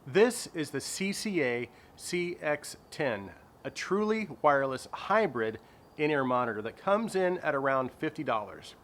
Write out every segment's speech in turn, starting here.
This is the CCA CX10, a truly wireless hybrid in-ear monitor that comes in at around $50.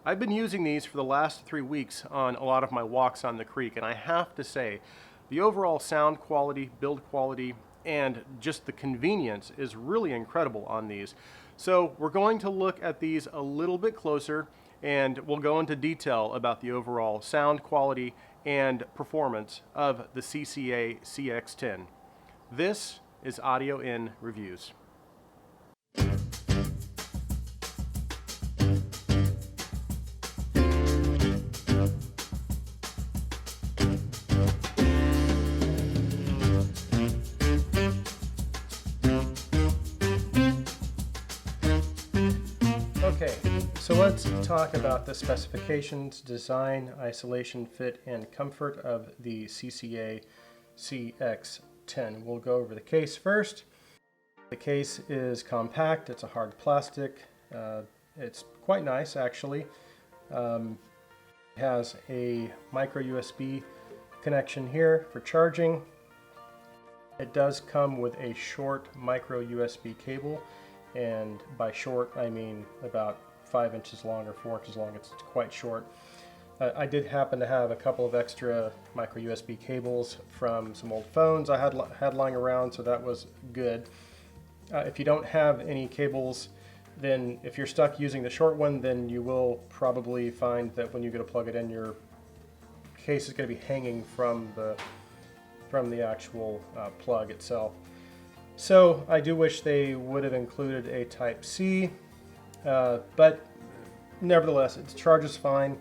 I've been using these for the last 3 weeks on a lot of my walks on the creek, and I have to say, the overall sound quality, build quality, and just the convenience is really incredible on these. So we're going to look at these a little bit closer, and we'll go into detail about the overall sound quality and performance of the CCA CX10. This is Audio In Reviews. Okay, so let's talk about the specifications, design, isolation, fit, and comfort of the CCA CX10. We'll go over the case first. The case is compact, it's a hard plastic, it's quite nice actually. It has a micro USB connection here for charging. It does come with a short micro USB cable, and by short I mean about 5 inches long or 4 inches long. It's quite short. I did happen to have a couple of extra micro USB cables from some old phones I had lying around, so that was good. If you don't have any cables, then if you're stuck using the short one, then you will probably find that when you go to plug it in, your case is going to be hanging from the actual plug itself. So I do wish they would have included a Type-C, but nevertheless, it charges fine.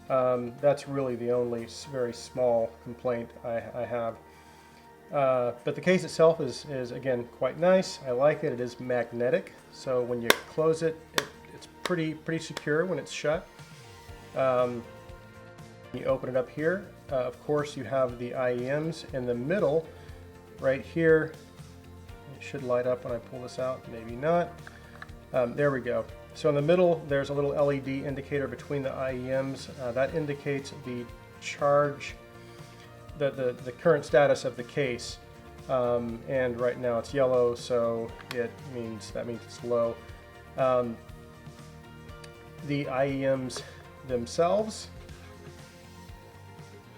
That's really the only very small complaint I have. But the case itself is again quite nice. I like it. It is magnetic, so when you close it, it's pretty secure when it's shut. You open it up here. Of course, you have the IEMs in the middle, right here. It should light up when I pull this out. Maybe not. There we go. So in the middle, there's a little LED indicator between the IEMs. That indicates the charge, the current status of the case. And right now it's yellow, so that means it's low. The IEMs themselves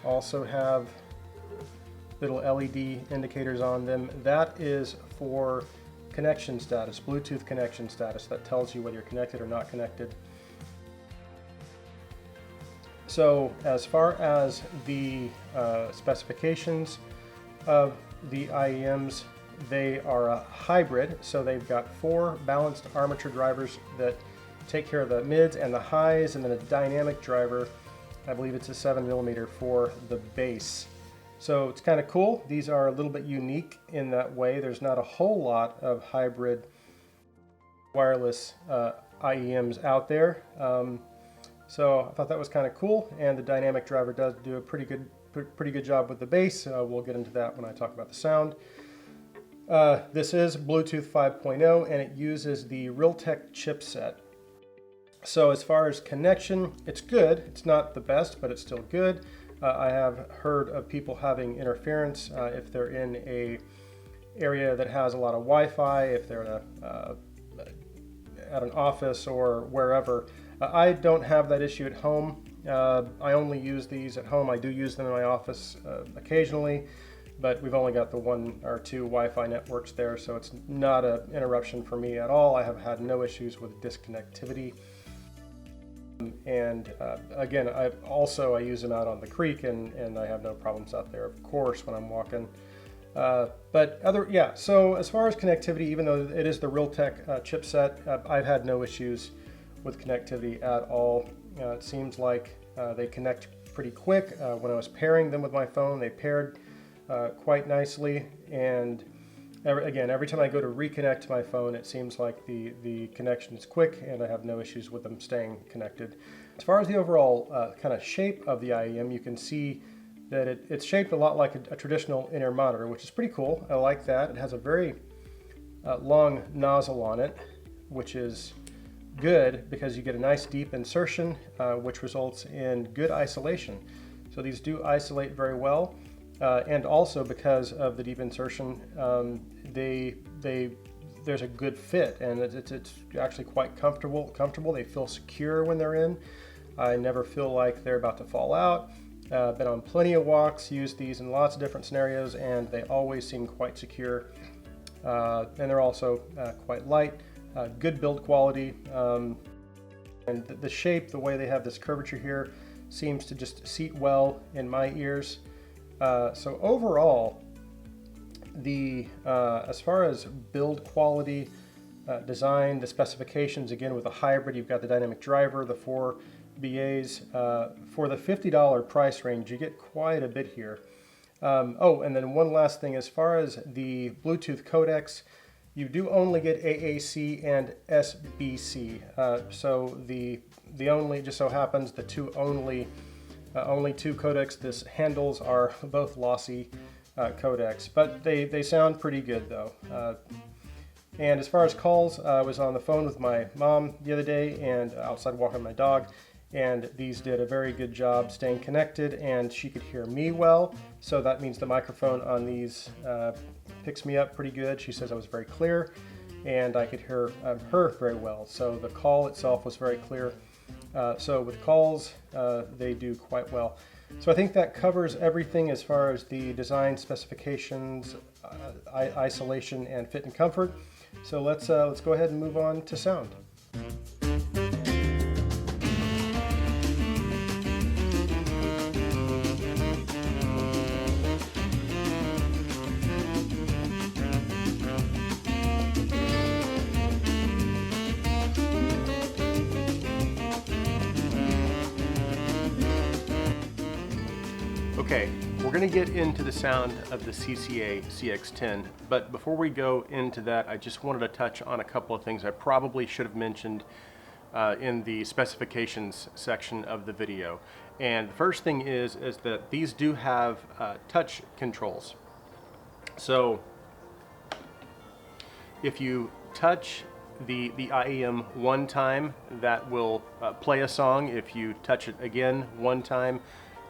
also have little LED indicators on them. That is for connection status, Bluetooth connection status. That tells you whether you're connected or not connected. So as far as the specifications of the IEMs, they are a hybrid, so they've got 4 balanced armature drivers that take care of the mids and the highs, and then a dynamic driver. I believe it's a 7mm for the bass. So it's kind of cool. These are a little bit unique in that way. There's not a whole lot of hybrid wireless IEMs out there. So I thought that was kind of cool, and the dynamic driver does do a pretty good job with the bass. We'll get into that when I talk about the sound. This is Bluetooth 5.0, and it uses the Realtek chipset. So as far as connection, it's good. It's not the best, but it's still good. I have heard of people having interference if they're in a area that has a lot of Wi-Fi, if they're at an office or wherever. I don't have that issue at home. I only use these at home. I do use them in my office occasionally, but we've only got the 1 or 2 Wi-Fi networks there, so it's not an interruption for me at all. I have had no issues with disconnectivity. And again, I use them out on the creek, and I have no problems out there, of course, when I'm walking. So as far as connectivity, even though it is the Realtek chipset, I've had no issues with connectivity at all. It seems like they connect pretty quick. When I was pairing them with my phone, they paired quite nicely, and every time I go to reconnect my phone, it seems like the connection is quick, and I have no issues with them staying connected. As far as the overall kind of shape of the IEM, you can see that it's shaped a lot like a traditional in-ear monitor, which is pretty cool. I like that. It has a very long nozzle on it, which is good because you get a nice deep insertion, which results in good isolation. So these do isolate very well. and also because of the deep insertion, there's a good fit, and it's actually quite comfortable. They feel secure when they're in. I never feel like they're about to fall out. Been on plenty of walks, used these in lots of different scenarios, and they always seem quite secure. And they're also quite light, good build quality, and the shape, the way they have this curvature here, seems to just seat well in my ears. So overall, as far as build quality, design, the specifications, again with a hybrid, you've got the dynamic driver, the 4 BAs. For the $50 price range, you get quite a bit here. Oh, and then one last thing, as far as the Bluetooth codecs, you do only get AAC and SBC. So the only, just so happens, the only two codecs this handles are both lossy codecs, but they sound pretty good though. And as far as calls, I was on the phone with my mom the other day and outside walking my dog, and these did a very good job staying connected, and she could hear me well. So that means the microphone on these picks me up pretty good. She says I was very clear, and I could hear her very well. So the call itself was very clear. So with calls, they do quite well. So I think that covers everything as far as the design specifications, isolation, and fit and comfort. So let's go ahead and move on to sound. Okay, we're going to get into the sound of the CCA CX10, but before we go into that, I just wanted to touch on a couple of things I probably should have mentioned in the specifications section of the video. And the first thing is that these do have touch controls. So if you touch the IEM one time, that will play a song. If you touch it again one time,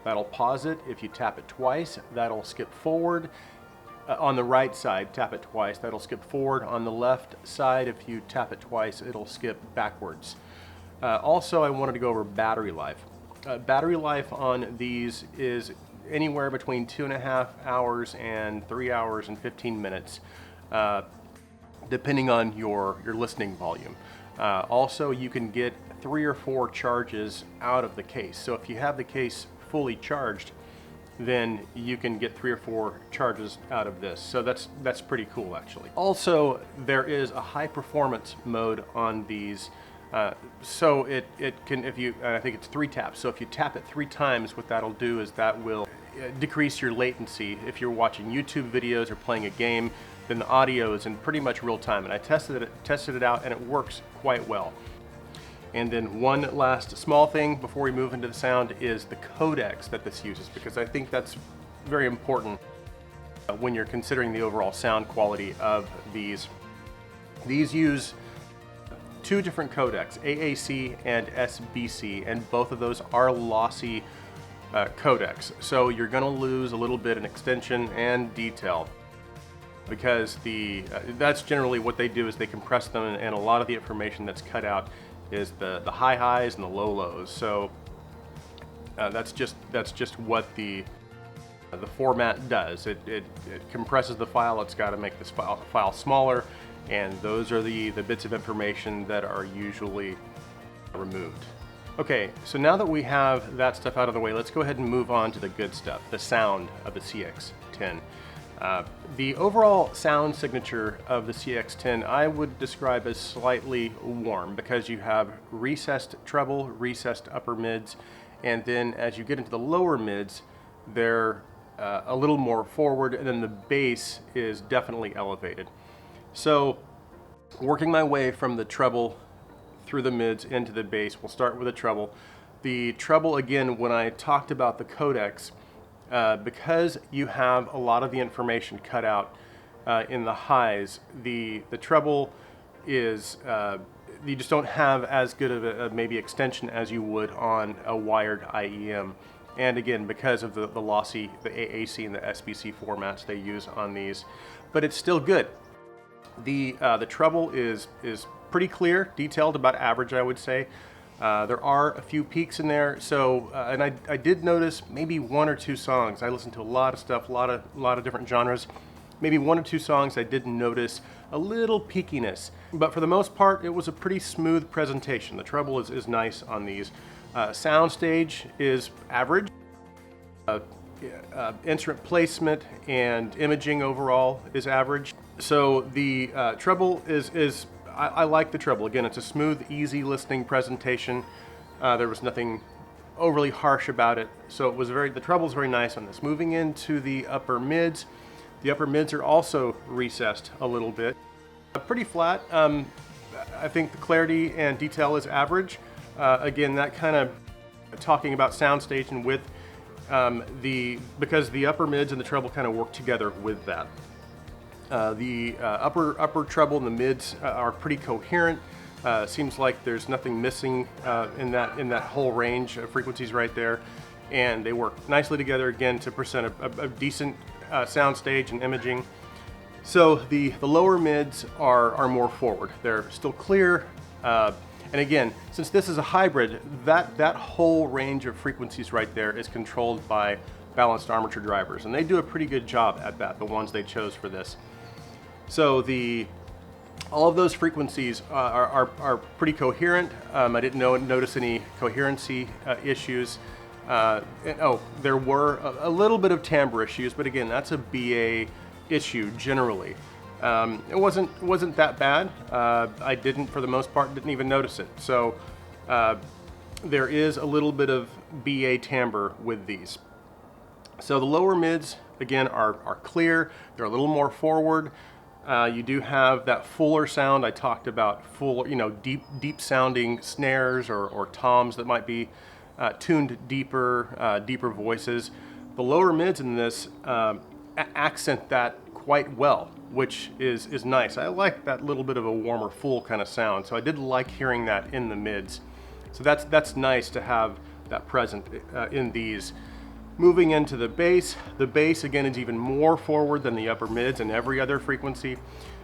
that'll pause it. If you tap it twice, that'll skip forward. On the right side, tap it twice, that'll skip forward. On the left side, if you tap it twice, it'll skip backwards. Also, I wanted to go over battery life. Battery life on these is anywhere between 2.5 hours and 3 hours and 15 minutes, depending on your listening volume. Also, you can get 3 or 4 charges out of the case. So if you have the case fully charged, then you can get 3 or 4 charges out of this. So that's pretty cool, actually. Also, there is a high performance mode on these. So it can, if you, I think it's 3 taps. So if you tap it 3 times, what that'll do is that will decrease your latency. If you're watching YouTube videos or playing a game, then the audio is in pretty much real time. And I tested it out, and it works quite well. And then one last small thing before we move into the sound is the codecs that this uses, because I think that's very important when you're considering the overall sound quality of these. These use 2 different codecs, AAC and SBC, and both of those are lossy codecs. So you're going to lose a little bit in extension and detail, because that's generally what they do, is they compress them, and a lot of the information that's cut out is the high highs and the low lows. So that's just what the format does. It compresses the file. It's got to make this file smaller, and those are the bits of information that are usually removed. Okay, so now that we have that stuff out of the way, let's go ahead and move on to the good stuff, the sound of the CX10. The overall sound signature of the CX10 I would describe as slightly warm, because you have recessed treble, recessed upper mids, and then as you get into the lower mids, they're a little more forward, and then the bass is definitely elevated. So working my way from the treble through the mids into the bass, we'll start with the treble. The treble, again, when I talked about the codecs, because you have a lot of the information cut out in the highs, the treble is, you just don't have as good of a maybe extension as you would on a wired IEM. and again, because of the lossy, the AAC and the SBC formats they use on these, but it's still good. The treble is pretty clear, detailed, about average, I would say. There are a few peaks in there, so and I did notice maybe one or two songs. I listened to a lot of stuff, a lot of different genres. Maybe one or two songs I didn't notice a little peakiness, but for the most part, it was a pretty smooth presentation. The treble is nice on these. Soundstage is average. Instrument placement and imaging overall is average. So the treble is I like the treble. Again, it's a smooth, easy listening presentation. There was nothing overly harsh about it. So it was the treble's very nice on this. Moving into the upper mids. The upper mids are also recessed a little bit. Pretty flat. I think the clarity and detail is average. Again, that kind of talking about soundstage and width, because the upper mids and the treble kind of work together with that. The upper treble and the mids are pretty coherent. Seems like there's nothing missing in that whole range of frequencies right there, and they work nicely together again to present a decent soundstage and imaging. So the lower mids are more forward. They're still clear, and again, since this is a hybrid, that whole range of frequencies right there is controlled by balanced armature drivers, and they do a pretty good job at that, the ones they chose for this. So all of those frequencies are pretty coherent. I didn't notice any coherency issues. There were a little bit of timbre issues, but again, that's a BA issue generally. It wasn't that bad. I didn't, for the most part, didn't even notice it. So there is a little bit of BA timbre with these. So the lower mids, again, are clear. They're a little more forward. You do have that fuller sound. I talked about full, deep sounding snares or toms that might be tuned deeper voices. The lower mids in this accent that quite well, which is nice. I like that little bit of a warmer, full kind of sound. So I did like hearing that in the mids. So that's nice to have that present in these. Moving into the bass again is even more forward than the upper mids and every other frequency.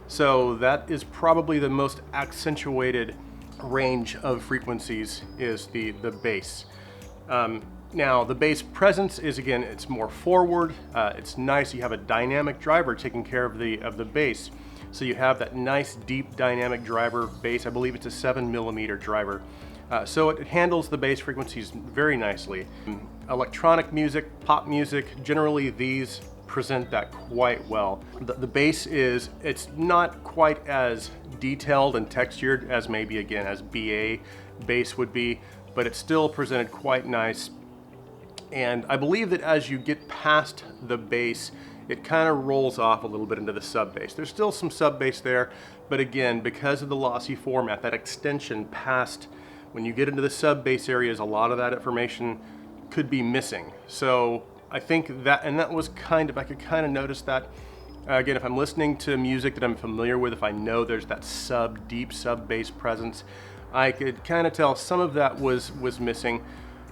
So that is probably the most accentuated range of frequencies is the bass. Now the bass presence is, again, it's more forward. It's nice. You have a dynamic driver taking care of the bass. So you have that nice deep dynamic driver bass. I believe it's a 7mm driver. So it handles the bass frequencies very nicely. Electronic music, pop music, generally these present that quite well. The bass it's not quite as detailed and textured as maybe, again, as BA bass would be, but it's still presented quite nice. And I believe that as you get past the bass, it kind of rolls off a little bit into the sub bass. There's still some sub bass there, but again, because of the lossy format, that extension past, when you get into the sub bass areas, a lot of that information could be missing. So I think that was I could kind of notice that. Again, if I'm listening to music that I'm familiar with, if I know there's that deep sub bass presence, I could kind of tell some of that was missing.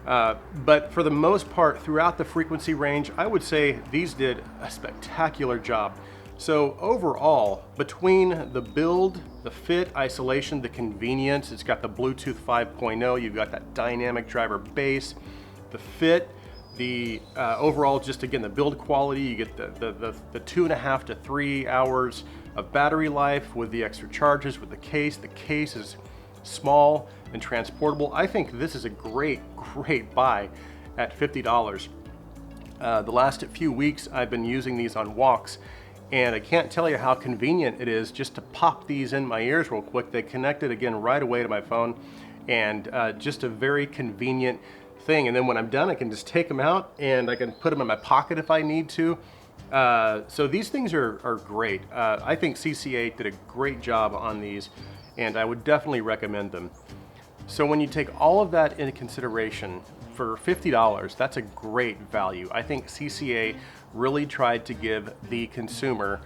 But for the most part, throughout the frequency range, I would say these did a spectacular job. So overall, between the build, the fit, isolation, the convenience, it's got the Bluetooth 5.0, you've got that dynamic driver bass, the fit, the overall, just again, the build quality, you get the 2.5 to 3 hours of battery life with the extra charges with the case. The case is small and transportable. I think this is a great buy at $50. The last few weeks I've been using these on walks, and I can't tell you how convenient it is just to pop these in my ears real quick. They connected again right away to my phone, and just a very convenient thing. And then when I'm done, I can just take them out and I can put them in my pocket if I need to. So these things are great. I think CCA did a great job on these, and I would definitely recommend them. So when you take all of that into consideration, for $50, that's a great value. I think CCA really tried to give the consumer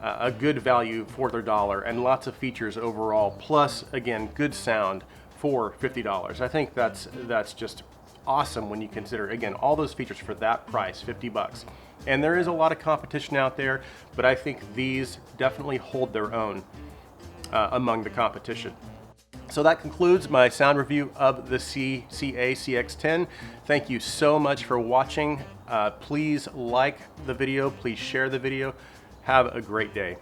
a good value for their dollar and lots of features overall, plus, again, good sound for $50. I think that's just awesome when you consider, again, all those features for that price, 50 bucks. And there is a lot of competition out there, but I think these definitely hold their own among the competition. So that concludes my sound review of the CCA CX10. Thank you so much for watching. Please like the video, please share the video. Have a great day.